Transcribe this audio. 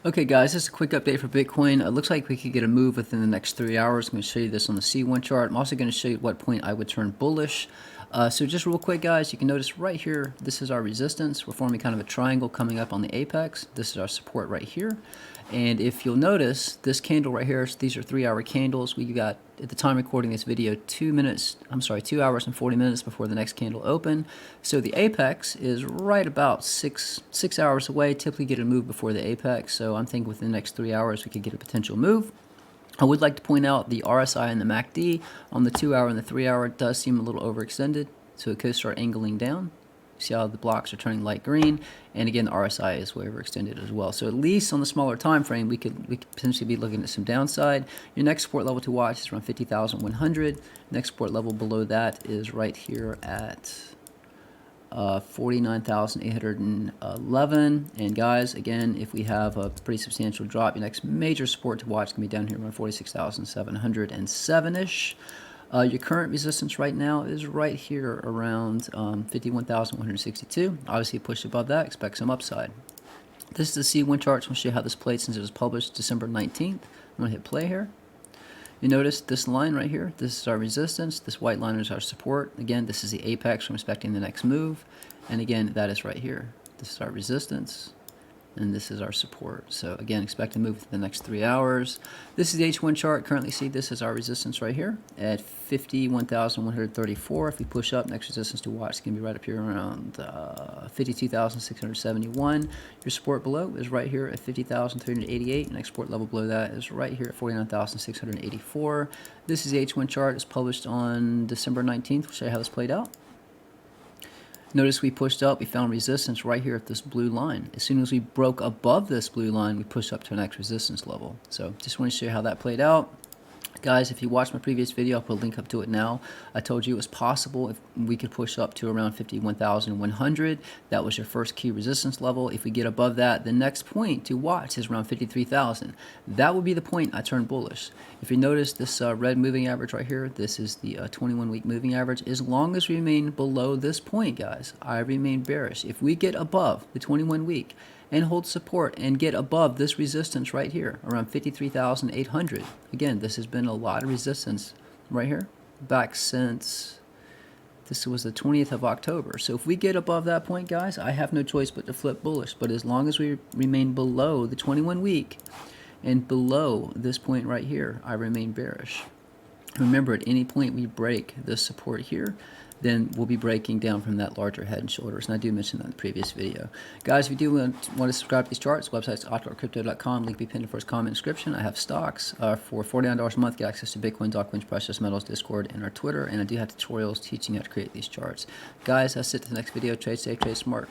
Okay guys, this is a quick update for Bitcoin. It looks like we could get a move within the next 3 hours. I'm going to show you this on the C1 chart. I'm also going to show you at what point I would turn bullish. So just real quick guys, you can notice right here, this is our resistance. We're forming kind of a triangle coming up on the apex. This is our support right here. And if you'll notice, this candle right here, these are 3-hour candles. We got, at the time recording this video, 2 hours and 40 minutes before the next candle open. So the apex is right about six hours away. Typically get a move before the apex. So I'm thinking within the next 3 hours we could get a potential move. I would like to point out the RSI and the MACD on the 2-hour and the 3-hour does seem a little overextended, so it could start angling down. See how the blocks are turning light green, and again the RSI is way overextended as well. So at least on the smaller time frame, we could potentially be looking at some downside. Your next support level to watch is around 50,100. Next support level below that is right here at 49,811. And guys, again, if we have a pretty substantial drop, your next major support to watch is going to be down here around 46,707-ish. Your current resistance right now is right here around 51,162. Obviously, push above that, expect some upside. This is the C1 chart. So I'm going to show you how this played since it was published December 19th. I'm going to hit play here. You notice this line right here, this is our resistance, this white line is our support. Again, this is the apex, I'm expecting the next move. And again, that is right here. This is our resistance, and this is our support. So again, expect to move within the next 3 hours. This is the H1 chart. Currently see this is our resistance right here at 51,134. If we push up, next resistance to watch is going to be right up here around 52,671. Your support below is right here at 50,388. Next support level below that is right here at 49,684. This is the H1 chart. It's published on December 19th. We'll show you how this played out. Notice we pushed up, we found resistance right here at this blue line. As soon as we broke above this blue line, we pushed up to our next resistance level. So just want to show you how that played out. Guys, if you watched my previous video, I'll put a link up to it now. I told you it was possible if we could push up to around 51,100. That was your first key resistance level. If we get above that, the next point to watch is around 53,000. That would be the point I turn bullish. If you notice this red moving average right here, this is the 21-week moving average. As long as we remain below this point, guys, I remain bearish. If we get above the 21-week, and hold support and get above this resistance right here around 53,800. Again, this has been a lot of resistance right here back since this was the 20th of October. So if we get above that point, guys, I have no choice but to flip bullish. But as long as we remain below the 21-week and below this point right here, I remain bearish. Remember, at any point we break this support here, then we'll be breaking down from that larger head and shoulders. And I do mention that in the previous video. Guys, if you do want to subscribe to these charts, website's octocrypto.com. Link be pinned in the first comment description. I have stocks for $49 a month. Get access to Bitcoin, altcoins, precious metals, Discord, and our Twitter. And I do have tutorials teaching how to create these charts. Guys, that's it to the next video. Trade safe, trade smart.